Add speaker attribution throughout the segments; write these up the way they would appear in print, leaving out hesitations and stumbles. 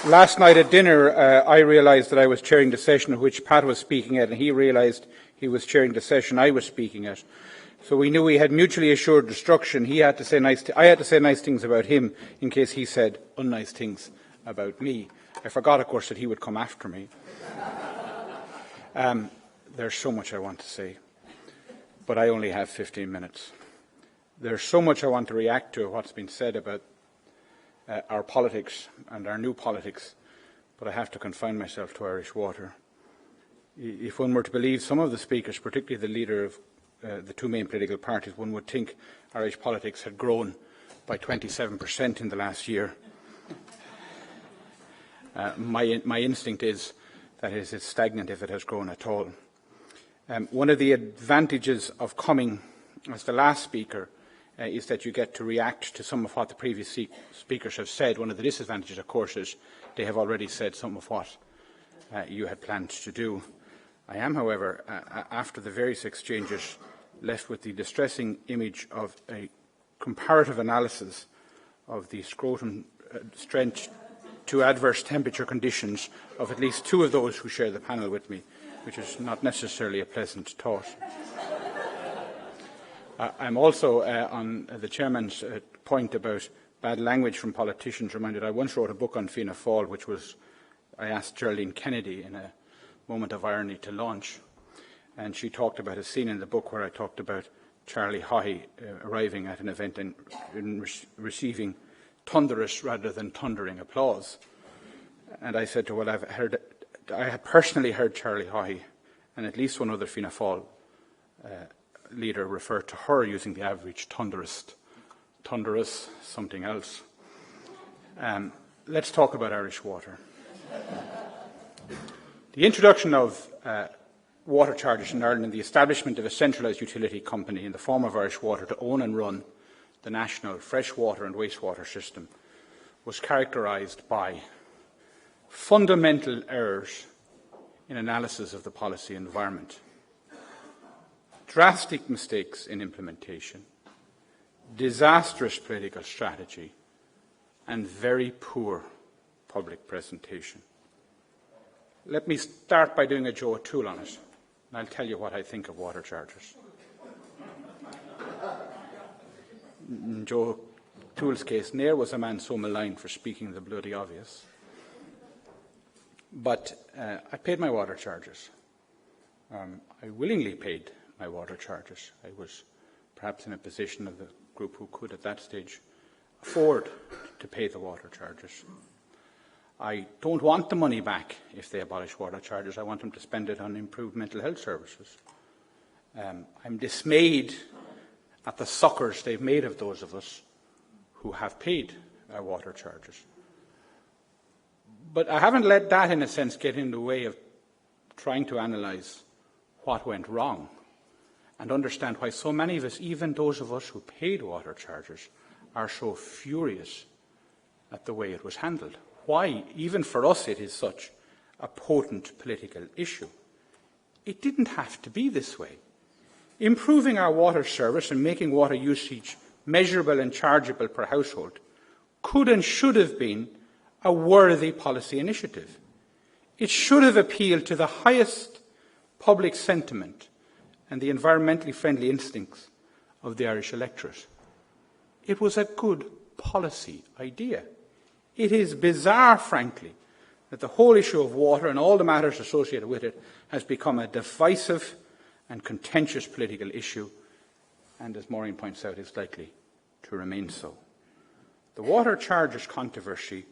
Speaker 1: Last night at dinner, I realised that I was chairing the session at which Pat was speaking at, and he realised he was chairing the session I was speaking at. So we knew we had mutually assured destruction. I had to say nice things about him in case he said unnice things about me. I forgot, of course, that he would come after me. There's so much I want to say, but I only have 15 minutes. There's so much I want to react to what's been said about our politics and our new politics, but I have to confine myself to Irish water. If one were to believe some of the speakers, particularly the leader of the two main political parties, one would think Irish politics had grown by 27% in the last year. My instinct is that it is stagnant if it has grown at all. One of the advantages of coming as the last speaker is that you get to react to some of what the previous speakers have said. One of the disadvantages, of course, is they have already said some of what you had planned to do. I am, however, after the various exchanges, left with the distressing image of a comparative analysis of the scrotum strength to adverse temperature conditions of at least two of those who share the panel with me, which is not necessarily a pleasant thought. I'm also, on the chairman's point about bad language from politicians, reminded I once wrote a book on Fianna Fáil, which I asked Geraldine Kennedy in a moment of irony to launch, and she talked about a scene in the book where I talked about Charlie Haughey arriving at an event and receiving thunderous rather than thundering applause. And I said to her, well, I had personally heard Charlie Haughey and at least one other Fianna Fáil leader refer to her using the average thunderous, something else. Let's talk about Irish water. The introduction of water charges in Ireland and the establishment of a centralised utility company in the form of Irish Water to own and run the national freshwater and wastewater system was characterised by fundamental errors in analysis of the policy environment, drastic mistakes in implementation, disastrous political strategy, and very poor public presentation. Let me start by doing a Joe O'Toole on it, and I'll tell you what I think of water charges. In Joe O'Toole's case, ne'er was a man so maligned for speaking the bloody obvious. But I paid my water charges. I willingly paid my water charges. I was perhaps in a position of the group who could at that stage afford to pay the water charges. I don't want the money back if they abolish water charges. I want them to spend it on improved mental health services. I'm dismayed at the suckers they've made of those of us who have paid our water charges. But I haven't let that, in a sense, get in the way of trying to analyse what went wrong and understand why so many of us, even those of us who paid water charges, are so furious at the way it was handled. Why, even for us, it is such a potent political issue. It didn't have to be this way. Improving our water service and making water usage measurable and chargeable per household could and should have been a worthy policy initiative. It should have appealed to the highest public sentiment and the environmentally friendly instincts of the Irish electorate. It was a good policy idea. It is bizarre, frankly, that the whole issue of water and all the matters associated with it has become a divisive and contentious political issue, and as Maureen points out, is likely to remain so. The water charges controversy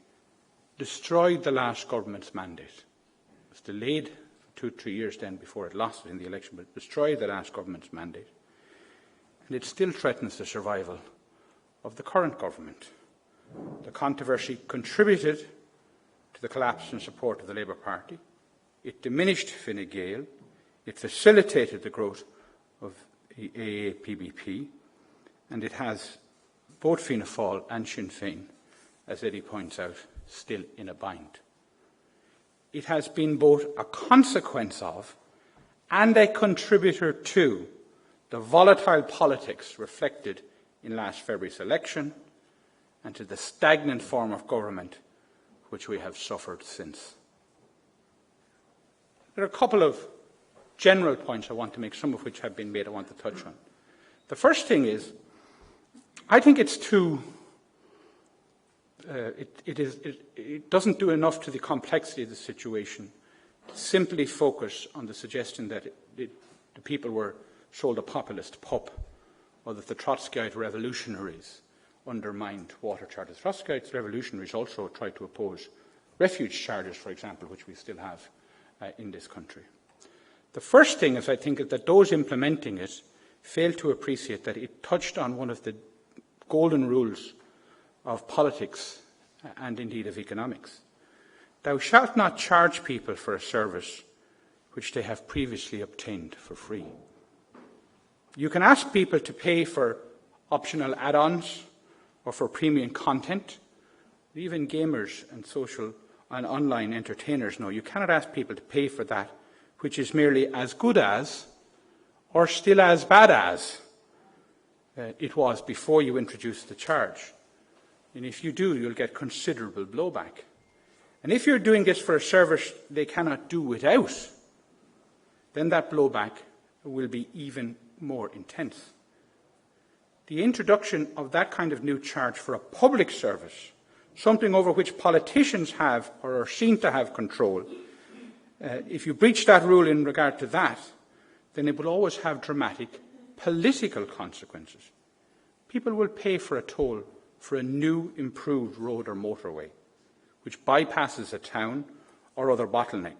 Speaker 1: destroyed the last government's mandate. It was delayed for 2-3 years then before it lost it in the election, but it destroyed the last government's mandate. And it still threatens the survival of the current government. The controversy contributed to the collapse in support of the Labour Party. It diminished Fine Gael. It facilitated the growth of the AAPBP. And it has both Fianna Fáil and Sinn Féin, as Eddie points out, still in a bind. It has been both a consequence of and a contributor to the volatile politics reflected in last February's election and to the stagnant form of government which we have suffered since. There are a couple of general points I want to make, some of which have been made I want to touch on. The first thing is, I think it's too it doesn't do enough to the complexity of the situation to simply focus on the suggestion that the people were sold a populist pup, or that the Trotskyite revolutionaries undermined water charges. Trotskyite revolutionaries also tried to oppose refuge charges, for example, which we still have in this country. The first thing is, I think, is that those implementing it failed to appreciate that it touched on one of the golden rules of politics and indeed of economics. Thou shalt not charge people for a service which they have previously obtained for free. You can ask people to pay for optional add-ons or for premium content. Even gamers and social and online entertainers know you cannot ask people to pay for that which is merely as good as or still as bad as it was before you introduced the charge. And if you do, you'll get considerable blowback. And if you're doing this for a service they cannot do without, then that blowback will be even more intense. The introduction of that kind of new charge for a public service, something over which politicians have or are seen to have control, if you breach that rule in regard to that, then it will always have dramatic political consequences. People will pay for a toll for a new, improved road or motorway, which bypasses a town or other bottleneck.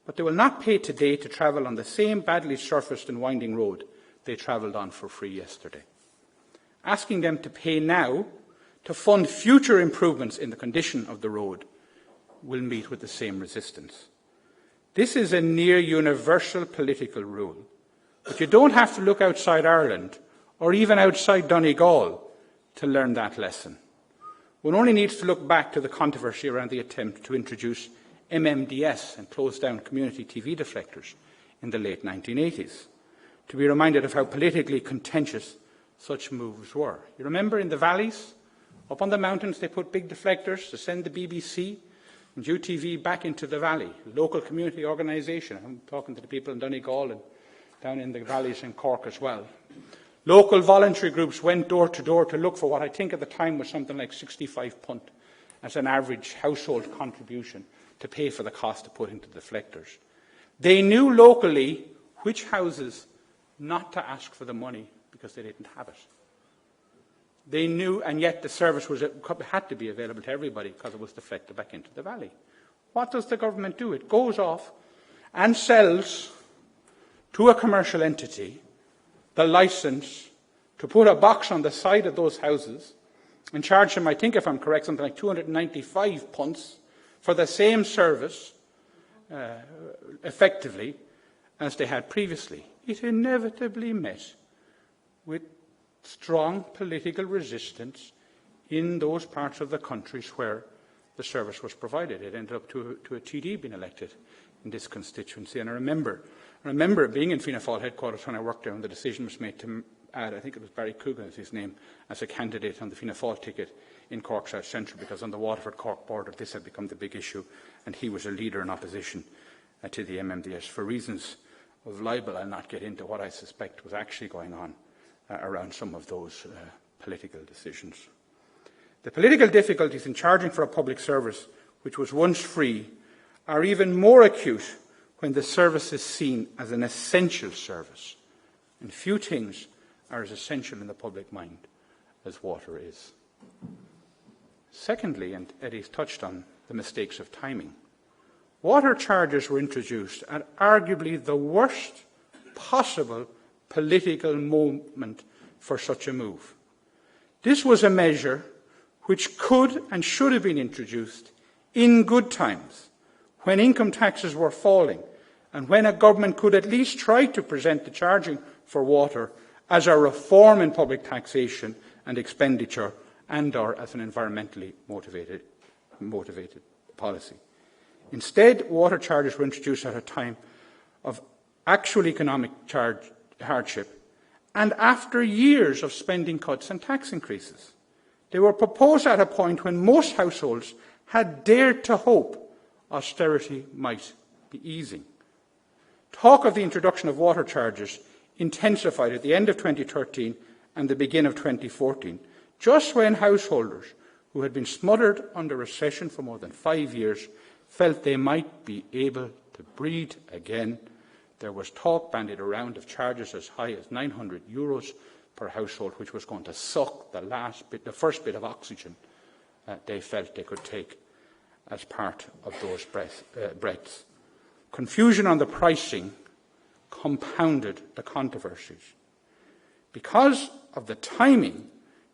Speaker 1: But they will not pay today to travel on the same badly surfaced and winding road they travelled on for free yesterday. Asking them to pay now to fund future improvements in the condition of the road will meet with the same resistance. This is a near universal political rule, but you don't have to look outside Ireland or even outside Donegal to learn that lesson. One only needs to look back to the controversy around the attempt to introduce MMDS and close down community TV deflectors in the late 1980s, to be reminded of how politically contentious such moves were. You remember in the valleys, up on the mountains, they put big deflectors to send the BBC and UTV back into the valley, a local community organisation. I'm talking to the people in Donegal and down in the valleys in Cork as well. Local voluntary groups went door to door to look for what I think at the time was something like 65 punt as an average household contribution to pay for the cost of putting the deflectors. They knew locally which houses not to ask for the money because they didn't have it. They knew, and yet the service had to be available to everybody because it was deflected back into the valley. What does the government do? It goes off and sells to a commercial entity the licence to put a box on the side of those houses and charge them, I think if I'm correct, something like 295 punts for the same service, effectively, as they had previously. It inevitably met with strong political resistance in those parts of the countries where the service was provided. It ended up to a TD being elected in this constituency. And I remember being in Fianna Fáil headquarters when I worked there, and the decision was made to add, I think it was Barry Coogan is his name, as a candidate on the Fianna Fáil ticket in Cork South Central, because on the Waterford-Cork border this had become the big issue, and he was a leader in opposition to the MMDS. For reasons of libel, I'll not get into what I suspect was actually going on around some of those political decisions. The political difficulties in charging for a public service which was once free are even more acute when the service is seen as an essential service. And few things are as essential in the public mind as water is. Secondly, and Eddie's touched on the mistakes of timing, water charges were introduced at arguably the worst possible political moment for such a move. This was a measure which could and should have been introduced in good times, when income taxes were falling and when a government could at least try to present the charging for water as a reform in public taxation and expenditure and/or as an environmentally motivated policy. Instead, water charges were introduced at a time of actual economic hardship and after years of spending cuts and tax increases. They were proposed at a point when most households had dared to hope austerity might be easing. Talk of the introduction of water charges intensified at the end of 2013 and the beginning of 2014, just when householders who had been smothered under recession for more than 5 years felt they might be able to breathe again. There was talk bandied around of charges as high as €900 per household, which was going to suck the first bit of oxygen they felt they could take as part of those breaths. Confusion on the pricing compounded the controversies. Because of the timing,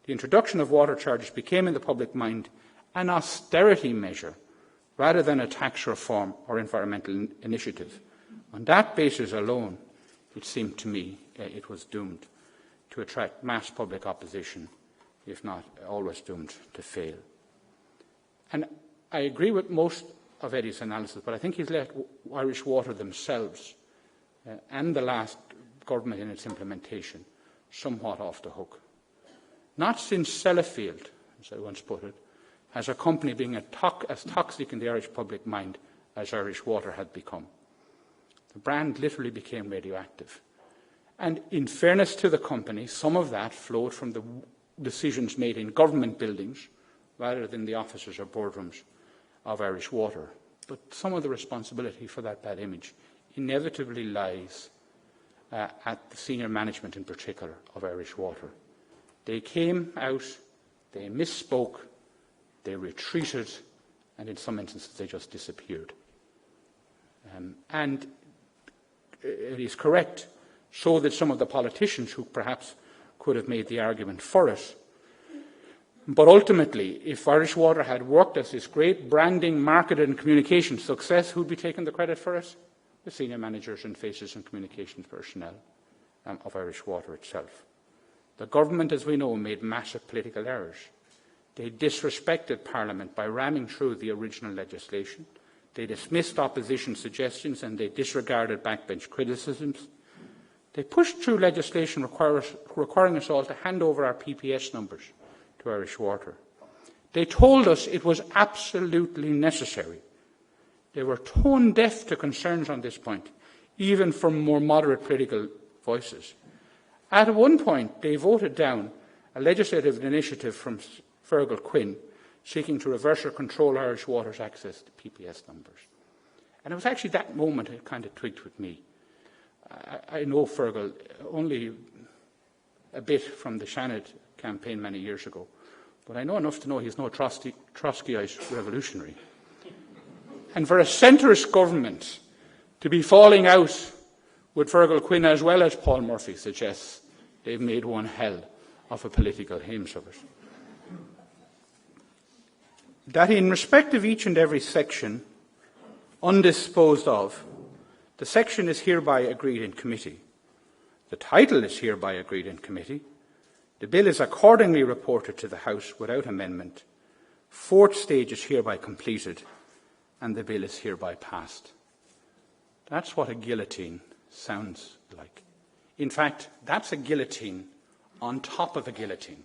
Speaker 1: the introduction of water charges became in the public mind an austerity measure rather than a tax reform or environmental initiative. On that basis alone, it seemed to me it was doomed to attract mass public opposition, if not always doomed to fail. And I agree with most of Eddie's analysis, but I think he's let Irish Water themselves and the last government in its implementation somewhat off the hook. Not since Sellafield, as I once put it, has a company being as toxic in the Irish public mind as Irish Water had become. The brand literally became radioactive. And in fairness to the company, some of that flowed from the decisions made in government buildings rather than the offices or boardrooms of Irish Water. But some of the responsibility for that bad image inevitably lies at the senior management in particular of Irish Water. They came out, they misspoke, they retreated, and in some instances they just disappeared. And it is correct, so that some of the politicians who perhaps could have made the argument for it. But ultimately, if Irish Water had worked as this great branding, marketing and communication success, who'd be taking the credit for it? The senior managers and faces and communications personnel of Irish Water itself. The government, as we know, made massive political errors. They disrespected Parliament by ramming through the original legislation. They dismissed opposition suggestions and they disregarded backbench criticisms. They pushed through legislation requiring us all to hand over our PPS numbers to Irish Water. They told us it was absolutely necessary. They were tone deaf to concerns on this point, even from more moderate political voices. At one point, they voted down a legislative initiative from Fergal Quinn seeking to reverse or control Irish Water's access to PPS numbers. And it was actually that moment it kind of twigged with me. I know Fergal only a bit from the Shannon campaign many years ago, but I know enough to know he's no Trotskyite revolutionary. And for a centrist government to be falling out with Fergal Quinn as well as Paul Murphy suggests they've made one hell of a political hames of it. That in respect of each and every section undisposed of, the section is hereby agreed in committee. The title is hereby agreed in committee. The bill is accordingly reported to the House without amendment. Fourth stage is hereby completed, and the bill is hereby passed. That's what a guillotine sounds like. In fact, that's a guillotine on top of a guillotine.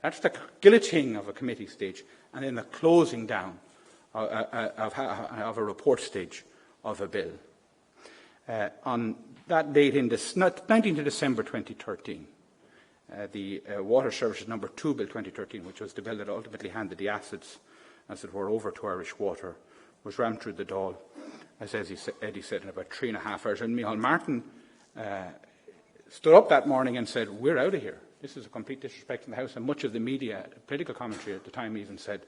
Speaker 1: That's the guillotine of a committee stage, and then the closing down of a report stage of a bill. On that date, 19th of December 2013, the Water Services No. 2 Bill 2013, which was the bill that ultimately handed the assets, as it were, over to Irish Water, was rammed through the Dáil, as Eddie said, in about 3.5 hours. And Micheál Martin stood up that morning and said, "We're out of here. This is a complete disrespect in the House." And much of the media, political commentary at the time even said,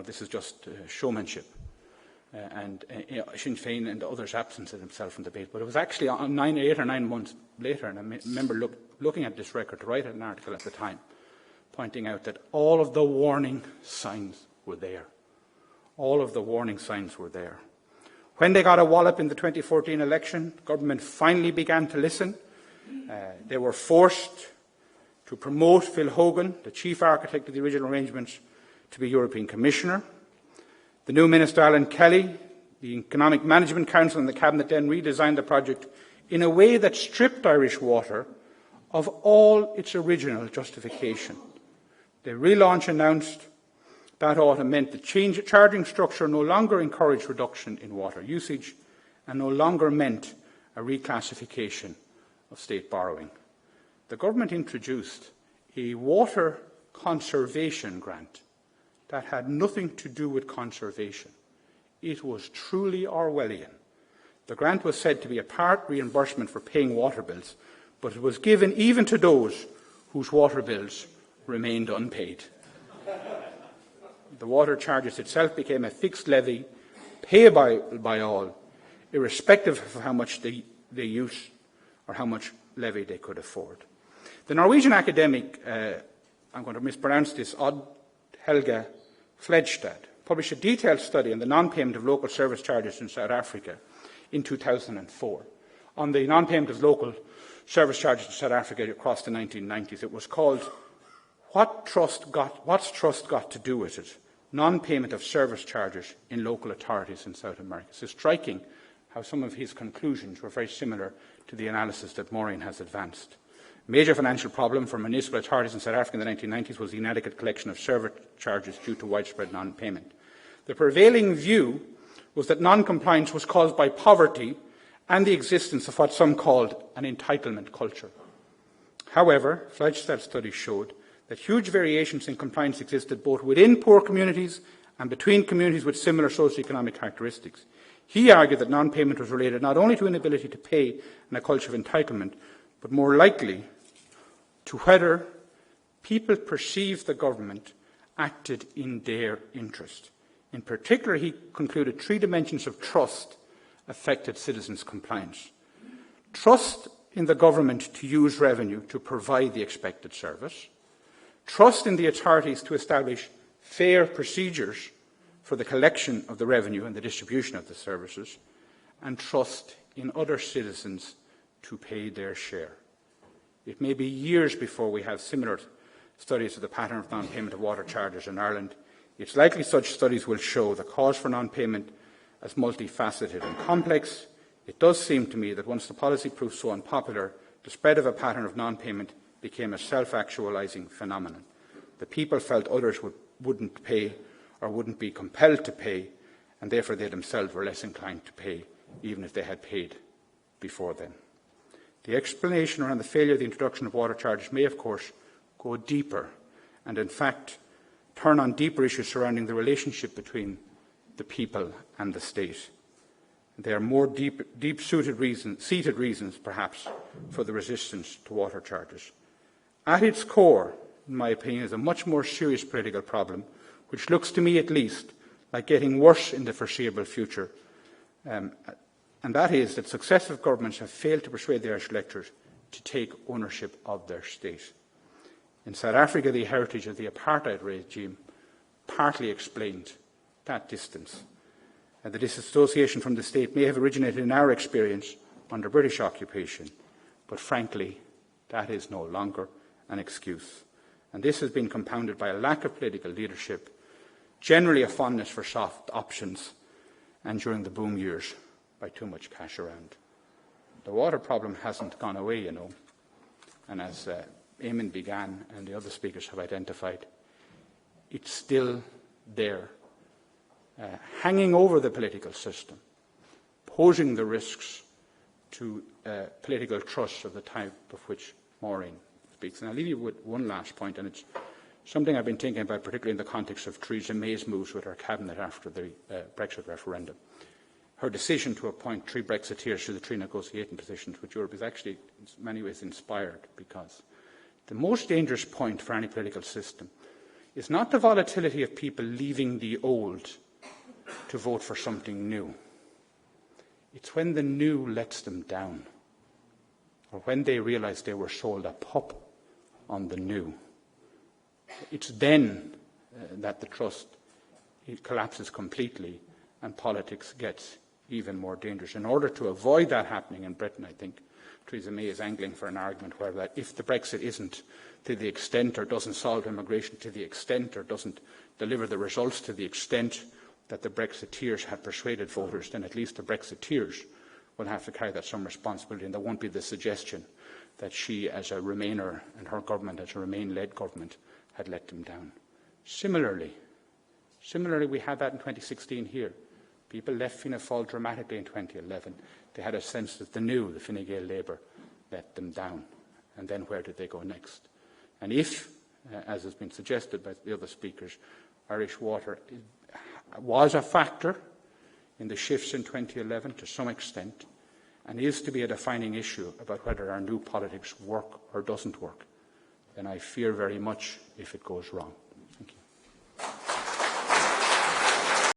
Speaker 1: this is just showmanship. And Sinn Féin and others absented himself from the debate. But it was actually 8 or 9 months later, and I remember looking at this record to write an article at the time, pointing out that all of the warning signs were there. All of the warning signs were there. When they got a wallop in the 2014 election, government finally began to listen. They were forced to promote Phil Hogan, the chief architect of the original arrangements, to be European Commissioner. The new Minister, Alan Kelly, the Economic Management Council and the Cabinet then redesigned the project in a way that stripped Irish Water of all its original justification. The relaunch announced That autumn meant the charging structure no longer encouraged reduction in water usage and no longer meant a reclassification of state borrowing. The government introduced a water conservation grant that had nothing to do with conservation. It was truly Orwellian. The grant was said to be a part reimbursement for paying water bills, but it was given even to those whose water bills remained unpaid. The water charges itself became a fixed levy, payable by all, irrespective of how much they use or how much levy they could afford. The Norwegian academic, I'm going to mispronounce this, Odd Helga Fledstad, published a detailed study on the non-payment of local service charges in South Africa in 2004. On the non-payment of local service charges in South Africa across the 1990s, it was called What's Trust Got to Do with It? Non-payment of service charges in local authorities in South America. It's striking how some of his conclusions were very similar to the analysis that Maureen has advanced. A major financial problem for municipal authorities in South Africa in the 1990s was the inadequate collection of service charges due to widespread non-payment. The prevailing view was that non-compliance was caused by poverty and the existence of what some called an entitlement culture. However, Fleischstad's study showed that huge variations in compliance existed both within poor communities and between communities with similar socioeconomic characteristics. He argued that non-payment was related not only to inability to pay and a culture of entitlement, but more likely to whether people perceived the government acted in their interest. In particular, he concluded 3 dimensions of trust affected citizens' compliance. Trust in the government to use revenue to provide the expected service. Trust in the authorities to establish fair procedures for the collection of the revenue and the distribution of the services, and trust in other citizens to pay their share. It may be years before we have similar studies of the pattern of non-payment of water charges in Ireland. It's likely such studies will show the cause for non-payment as multifaceted and complex. It does seem to me that once the policy proved so unpopular, the spread of a pattern of non-payment became a self-actualizing phenomenon. The people felt others wouldn't pay or wouldn't be compelled to pay, and therefore they themselves were less inclined to pay, even if they had paid before then. The explanation around the failure of the introduction of water charges may, of course, go deeper and, in fact, turn on deeper issues surrounding the relationship between the people and the state. They are more deep-seated reasons, perhaps, for the resistance to water charges. At its core, in my opinion, is a much more serious political problem, which looks to me at least like getting worse in the foreseeable future, and that is that successive governments have failed to persuade the Irish electorate to take ownership of their state. In South Africa, the heritage of the apartheid regime partly explained that distance. And the disassociation from the state may have originated in our experience under British occupation, but frankly, that is no longer an excuse. And this has been compounded by a lack of political leadership, generally a fondness for soft options, and during the boom years, by too much cash around. The water problem hasn't gone away, you know, and as Eamon began and the other speakers have identified, it's still there, hanging over the political system, posing the risks to political trust of the type of which Maureen speaks. And I'll leave you with one last point, and it's something I've been thinking about, particularly in the context of Theresa May's moves with her cabinet after the Brexit referendum. Her decision to appoint 3 Brexiteers to the 3 negotiating positions with Europe is actually, in many ways, inspired, because the most dangerous point for any political system is not the volatility of people leaving the old to vote for something new. It's when the new lets them down, or when they realise they were sold a pup on the new. It's then that the trust collapses completely and politics gets even more dangerous. In order to avoid that happening in Britain, I think Theresa May is angling for an argument where that if the Brexit isn't to the extent or doesn't solve immigration to the extent or doesn't deliver the results to the extent that the Brexiteers had persuaded voters, then at least the Brexiteers will have to carry that some responsibility, and there won't be the suggestion that she, as a Remainer, and her government, as a Remain-led government, had let them down. Similarly, Similarly, we had that in 2016 here. People left Fianna Fáil dramatically in 2011. They had a sense that they knew the Fine Gael Labour let them down. And then where did they go next? And if, as has been suggested by the other speakers, Irish Water was a factor in the shifts in 2011 to some extent, and is to be a defining issue about whether our new politics work or doesn't work, then I fear very much if it goes wrong.